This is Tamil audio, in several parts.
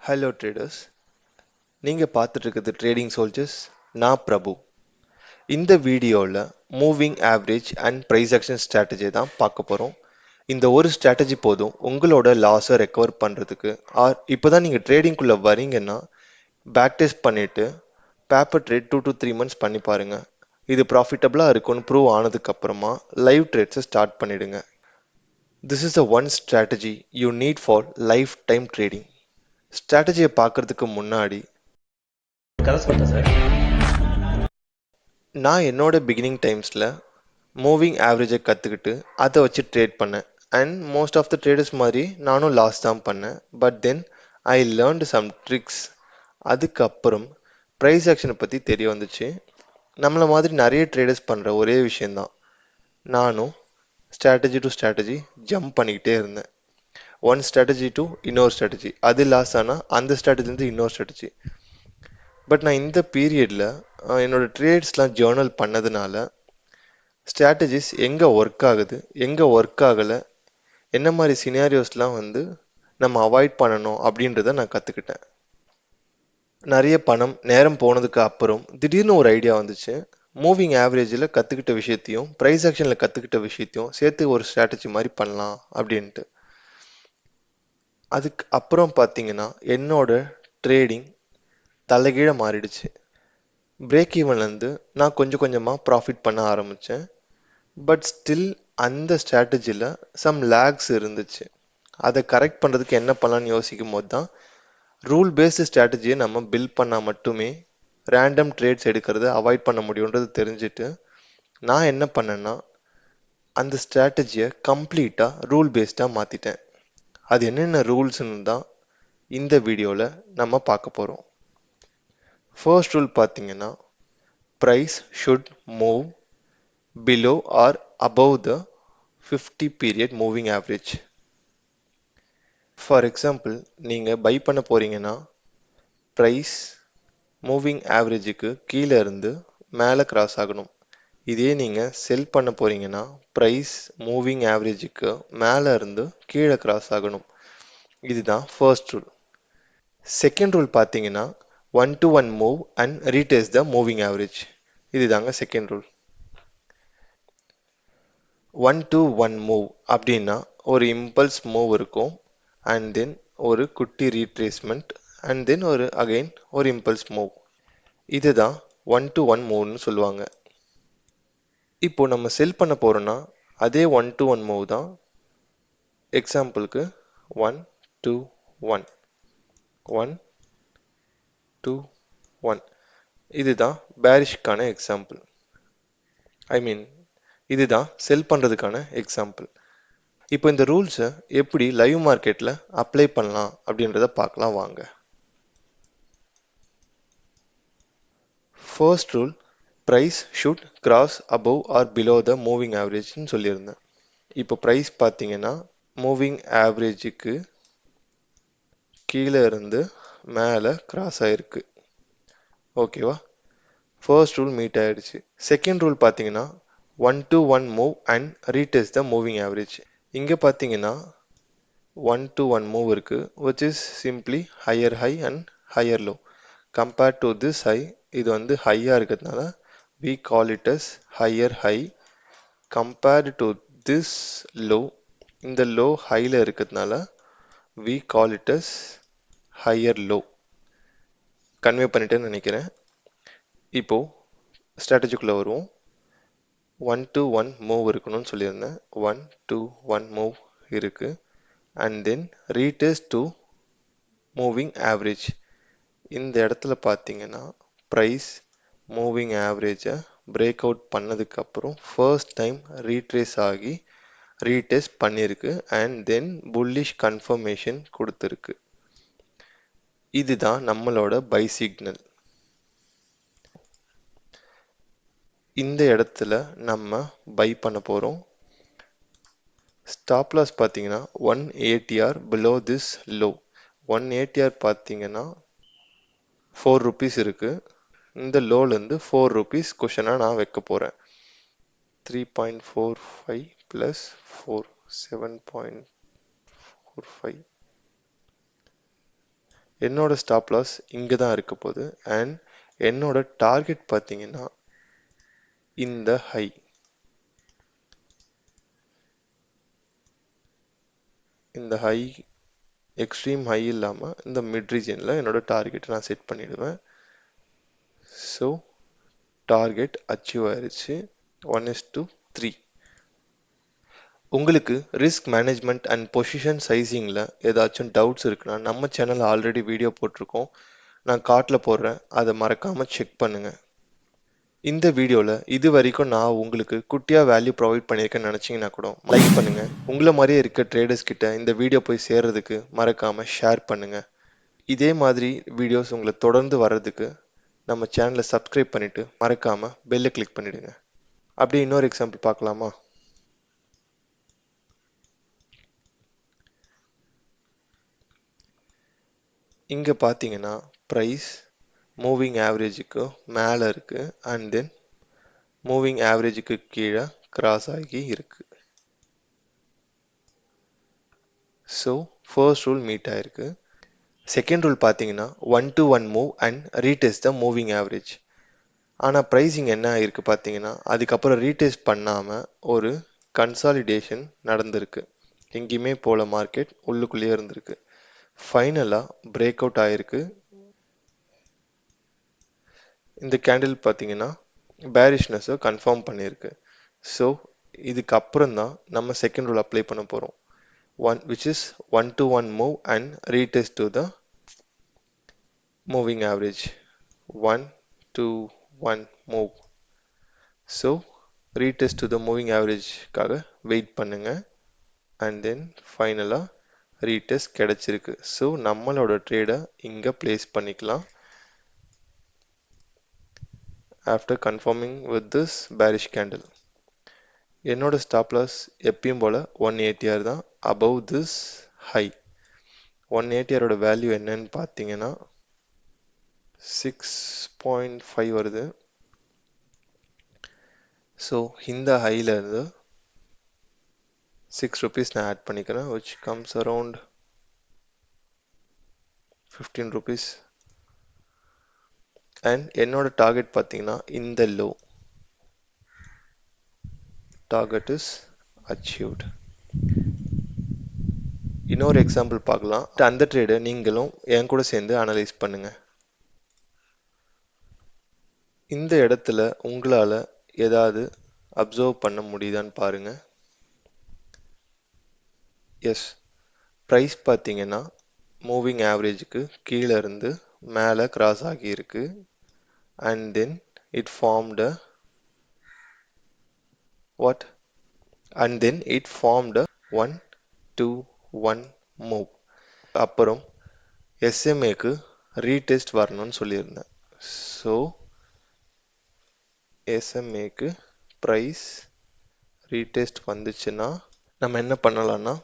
ஹலோ ட்ரேடர்ஸ், நீங்கள் பார்த்துட்டு இருக்கிறது ட்ரேடிங் சோல்ஜர்ஸ். நான் பிரபு. இந்த வீடியோவில் moving average and price action strategy தான் பார்க்க போகிறோம். இந்த ஒரு ஸ்ட்ராட்டஜி போதும் உங்களோட லாஸை ரெக்கவர் பண்ணுறதுக்கு. இப்போ தான் நீங்கள் ட்ரேடிங்குள்ளே வரீங்கன்னா பேக் டெஸ்ட் பண்ணிவிட்டு பேப்பர் ட்ரேட் 2 to 3 months பண்ணி பாருங்கள். இது ப்ராஃபிட்டபுளாக இருக்கும்னு ப்ரூவ் ஆனதுக்கப்புறமா லைவ் ட்ரேட்ஸை ஸ்டார்ட் பண்ணிவிடுங்க. This is the one strategy you need for lifetime trading. ஸ்ட்ராட்டஜியை பார்க்குறதுக்கு முன்னாடி நான் என்னோட பிகினிங் டைம்ஸில் மூவிங் ஆவரேஜை கற்றுக்கிட்டு அதை வச்சு ட்ரேட் பண்ணேன். And most of the traders மாதிரி நானும் லாஸ் தான் பண்ணேன். But then I learnt some tricks. அதுக்கப்புறம் ப்ரைஸ் ஆக்ஷனை பற்றி தெரிய வந்துச்சு. நம்மளை மாதிரி நிறைய ட்ரேடர்ஸ் பண்ணுற ஒரே விஷயந்தான். நானும் ஸ்ட்ராட்டஜி டு ஸ்ட்ராட்டஜி ஜம்ப் பண்ணிக்கிட்டே இருந்தேன். ஒன் ஸ்ட்ராட்டஜி டு இன்னொரு ஸ்ட்ராட்டஜி, அது லாஸ் ஆனால் அந்த ஸ்ட்ராட்டஜிலேருந்து இன்னொரு ஸ்ட்ராட்டஜி. பட் நான் இந்த பீரியடில் என்னோட ட்ரேட்ஸ்லாம் ஜேர்னல் பண்ணதுனால ஸ்ட்ராட்டஜிஸ் எங்கே ஒர்க் ஆகுது, எங்கே ஒர்க் ஆகலை, என்ன மாதிரி சினாரியோஸ்லாம் நம்ம அவாய்ட் பண்ணணும் அப்படின்றத நான் கற்றுக்கிட்டேன். நிறைய பணம் நேரம் போனதுக்கு அப்புறம் திடீர்னு ஒரு ஐடியா வந்துச்சு. மூவிங் ஆவரேஜில் கற்றுக்கிட்ட விஷயத்தையும் ப்ரைஸ் ஆக்ஷனில் கற்றுக்கிட்ட விஷயத்தையும் சேர்த்து ஒரு ஸ்ட்ராட்டஜி மாதிரி பண்ணலாம் அப்படின்ட்டு. அதுக்கு அப்புறம் பார்த்தீங்கன்னா என்னோட ட்ரேடிங் தலைகீழ மாறிடுச்சு. பிரேக் ஈவன்லேருந்து நான் கொஞ்சம் கொஞ்சமாக ப்ராஃபிட் பண்ண ஆரம்பித்தேன். பட் ஸ்டில் அந்த ஸ்ட்ராட்டஜியில் சம் லேக்ஸ் இருந்துச்சு. அதை கரெக்ட் பண்ணுறதுக்கு என்ன பண்ணலான்னு யோசிக்கும் போது தான் ரூல் பேஸ்டு ஸ்ட்ராட்டஜியை நம்ம பில்ட் பண்ணால் மட்டுமே ரேண்டம் ட்ரேட்ஸ் எடுக்கிறத அவாய்ட் பண்ண முடியுன்றது தெரிஞ்சுட்டு நான் என்ன பண்ணேன்னா அந்த ஸ்ட்ராட்டஜியை கம்ப்ளீட்டாக ரூல் பேஸ்டாக மாற்றிட்டேன். அது என்னென்ன ரூல்ஸ்னு தான் இந்த வீடியோவில் நம்ம பார்க்க போகிறோம். ஃபர்ஸ்ட் ரூல் பார்த்தீங்கன்னா price should move below or above the 50 period moving average. For example, நீங்கள் பை பண்ண போறீங்கன்னா ப்ரைஸ் மூவிங் ஆவரேஜுக்கு கீழே இருந்து மேலே கிராஸ் ஆகணும். இதே நீங்கள் செல் பண்ண போறீங்கன்னா ப்ரைஸ் மூவிங் ஆவரேஜுக்கு மேலே இருந்து கீழே கிராஸ் ஆகணும். இதுதான் ஃபர்ஸ்ட் ரூல். செகண்ட் ரூல் பார்த்தீங்கன்னா 1-to-1 move and retest the moving average. இதுதாங்க செகண்ட் ரூல். 1-to-1 மூவ் அப்படின்னா ஒரு இம்பல்ஸ் மூவ் இருக்கும், அண்ட் தென் ஒரு குட்டி ரீட்ரேஸ்மெண்ட், அண்ட் தென் அகைன் ஒரு இம்பல்ஸ் மூவ். இதுதான் 1-to-1 மூவ்னு சொல்லுவாங்க. இப்போ நம்ம செல் பண்ண போறோம்னா அதே 1-to-1 மூவ் தான். எக்ஸாம்பிளுக்கு 1-to-1, 1-to-1. இதுதான் பேரிஷ்கான எக்ஸாம்பிள். இதுதான் செல் பண்ணுறதுக்கான எக்ஸாம்பிள். இப்போ இந்த ரூல்ஸை எப்படி லைவ் மார்க்கெட்டில் அப்ளை பண்ணலாம் அப்படின்றத பார்க்கலாம் வாங்க. First rule, price should cross above or below the moving ஆவரேஜ்னு சொல்லியிருந்தேன். இப்போ ப்ரைஸ் பார்த்தீங்கன்னா மூவிங் ஆவரேஜுக்கு கீழே இருந்து மேலே கிராஸ் ஆகிருக்கு. ஓகேவா? ஃபர்ஸ்ட் ரூல் மீட் ஆயிடுச்சு. செகண்ட் ரூல் பார்த்தீங்கன்னா 1-to-1 move and retest the moving average. இங்கே பார்த்தீங்கன்னா 1-to-1 மூவ் இருக்கு, which is simply higher high and higher low. Compared to this high, இது ஹையா இருக்கிறதுனால we call it as higher high. Compared to this low, இந்த low highல இருக்கிறதுனால we call it as higher low. Convey பண்ணிட்டேன்னு நினைக்கிறேன். இப்போ ஸ்ட்ராட்டஜிக்குள்ள வருவோம். 1-to-1 மூவ் இருக்கணும்னு சொல்லியிருந்தேன். 1-to-1 மூவ் இருக்கு, and then retest to moving average. இந்த இடத்துல பார்த்தீங்கன்னா ப்ரைஸ் மூவிங் ஆவரேஜை பிரேக் அவுட் பண்ணதுக்கப்புறம் ஃபர்ஸ்ட் டைம் ரீட்ரேஸ் ஆகி ரீடெஸ்ட் பண்ணியிருக்கு, அண்ட் தென் புல்லிஷ் கன்ஃபர்மேஷன் கொடுத்துருக்கு. இதுதான் நம்மளோட பை சிக்னல். இந்த இடத்துல நம்ம பை பண்ண போகிறோம். ஸ்டாப் லாஸ் பார்த்தீங்கன்னா 1 ATR below this low. 1 ATR பார்த்தீங்கன்னா 4 rupees இருக்கு. இந்த லோலேருந்து 4 rupees குஷனாக நான் வைக்க போகிறேன். 3.45 plus 4, 7.45. என்னோட ஸ்டாப் லாஸ் இங்கே தான் இருக்க போகுது. அண்ட் என்னோட டார்கெட் பார்த்தீங்கன்னா இந்த ஹை. இந்த ஹை எக்ஸ்ட்ரீம் ஹை இல்லாமல் இந்த மிட் ரீஜனில் என்னோட டார்கெட்டை நான் செட் பண்ணிடுவேன். ஸோ டார்கெட் அச்சீவ் ஆயிடுச்சு. 1:3. உங்களுக்கு ரிஸ்க் மேனேஜ்மெண்ட் அண்ட் பொசிஷன் சைஸிங்கில் ஏதாச்சும் டவுட்ஸ் இருக்குன்னா நம்ம சேனலில் ஆல்ரெடி வீடியோ போட்டிருக்கோம். நான் கார்ட்டில் போடுறேன், அதை மறக்காமல் செக் பண்ணுங்கள். இந்த வீடியோவில் இது வரைக்கும் நான் உங்களுக்கு குட்டியாக வேல்யூ ப்ரொவைட் பண்ணியிருக்கேன்னு நினச்சிங்கன்னா கூட லைக் பண்ணுங்கள். உங்களை மாதிரியே இருக்க ட்ரேடர்ஸ் கிட்ட இந்த வீடியோ போய் சேர்றதுக்கு மறக்காமல் ஷேர் பண்ணுங்கள். இதே மாதிரி வீடியோஸ் உங்களை தொடர்ந்து வர்றதுக்கு நம்ம சேனலை சப்ஸ்கிரைப் பண்ணிவிட்டு மறக்காமல் பெல்லை கிளிக் பண்ணிவிடுங்க. அப்படியே இன்னொரு எக்ஸாம்பிள் பார்க்கலாமா? இங்கே பார்த்தீங்கன்னா ப்ரைஸ் மூவிங் ஆவரேஜுக்கு மேலே இருக்குது அண்ட் தென் மூவிங் ஆவரேஜுக்கு கீழே கிராஸ் ஆகி இருக்குது. ஸோ ஃபர்ஸ்ட் ரூல் மீட் ஆயிருக்கு. செகண்ட் ரூல் பார்த்தீங்கன்னா 1-to-1 move and retest the moving average. ஆனால் ப்ரைஸிங் என்ன ஆகிருக்கு பார்த்தீங்கன்னா அதுக்கப்புறம் ரீடெஸ்ட் பண்ணாமல் ஒரு கன்சாலிடேஷன் நடந்திருக்கு. எங்கேயுமே போல மார்க்கெட் உள்ளுக்குள்ளேயே இருந்திருக்கு. ஃபைனலாக பிரேக் அவுட் ஆகிருக்கு. இந்த கேண்டில் பார்த்தீங்கன்னா பேரிஷ்னஸை கன்ஃபார்ம் பண்ணியிருக்கு. ஸோ இதுக்கப்புறம் தான் நம்ம செகண்ட் ரூல் அப்ளை பண்ண போகிறோம். which is 1-to-1 move and retest to the moving average. 1-to-1 move. So retest to the moving average காக வெயிட் பண்ணுங்க. அண்ட் தென் ஃபைனலாக ரீடெஸ்ட் கிடைச்சிருக்கு. ஸோ நம்மளோட ட்ரேடை இங்கே பிளேஸ் பண்ணிக்கலாம். After conforming with this bearish candle. என்னோட ஸ்டாப் லாஸ் எப்பயும் போல் 180 தான் அபவ் திஸ் ஹை. 180 வேல்யூ என்னன்னு பார்த்தீங்கன்னா 6.5 வருது. ஸோ இந்த ஹையில் இருந்து 6 rupees நான் ஆட் பண்ணிக்கிறேன், which comes around 15 rupees. And என்னோட டார்கெட் பார்த்தீங்கன்னா இந்த லோ. Target is achieved. இன்னொரு எக்ஸாம்பிள் பார்க்கலாம். அந்த ட்ரேடை நீங்களும் என் கூட சேர்ந்து அனலைஸ் பண்ணுங்க. இந்த இடத்துல உங்களால் ஏதாவது அப்சர்வ் பண்ண முடியுதான்னு பாருங்க. எஸ், ப்ரைஸ் பார்த்தீங்கன்னா மூவிங் ஆவரேஜுக்கு கீழே இருந்து மேலே கிராஸ் ஆகியிருக்கு. And then it formed what and then it formed a 1-to-1 move. அப்புறம் SMAக்கு ரீடெஸ்ட் வரணும்னு சொல்லியிருந்தேன். ஸோ SMAக்கு ப்ரைஸ் ரீடெஸ்ட் வந்துச்சுன்னா நம்ம என்ன பண்ணலாம்னா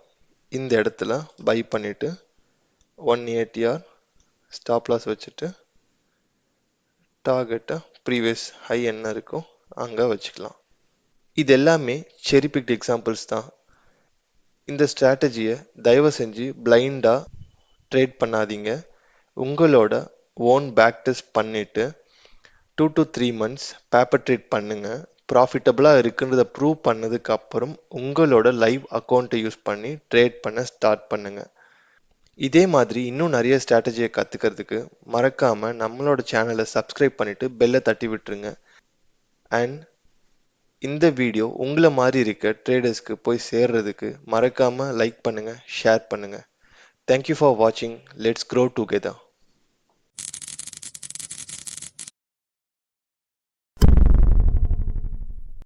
இந்த இடத்துல பை பண்ணிவிட்டு 180 ஸ்டாப் லாஸ் வச்சுட்டு டார்கெட்டை ப்ரீவியஸ் ஹை என்ன இருக்கோ அங்கே வச்சுக்கலாம். இது எல்லாமே செரி பிக்ட் எக்ஸாம்பிள்ஸ் தான். இந்த ஸ்ட்ராட்டஜியை தயவு செஞ்சு பிளைண்டாக ட்ரேட் பண்ணாதீங்க. உங்களோட ஓன் பேக் டெஸ்ட் பண்ணிவிட்டு 2 to 3 months பேப்பர் ட்ரேட் பண்ணுங்க. ப்ராஃபிட்டபுளாக இருக்குன்றதை ப்ரூவ் பண்ணதுக்கு அப்புறம் உங்களோட லைவ் அக்கௌண்ட்டை யூஸ் பண்ணி ட்ரேட் பண்ண ஸ்டார்ட் பண்ணுங்க. இதே மாதிரி இன்னும் நிறைய ஸ்ட்ராட்டஜியை கற்றுக்கிறதுக்கு மறக்காமல் நம்மளோட சேனலை சப்ஸ்கிரைப் பண்ணிவிட்டு பெல்லை தட்டி விட்டுருங்க. அண்ட் இந்த வீடியோ உங்களை மாதிரி இருக்க ட்ரேடர்ஸ்க்கு போய் சேர்றதுக்கு மறக்காமல் லைக் பண்ணுங்கள், ஷேர் பண்ணுங்கள். Thank you for watching. Let's grow together.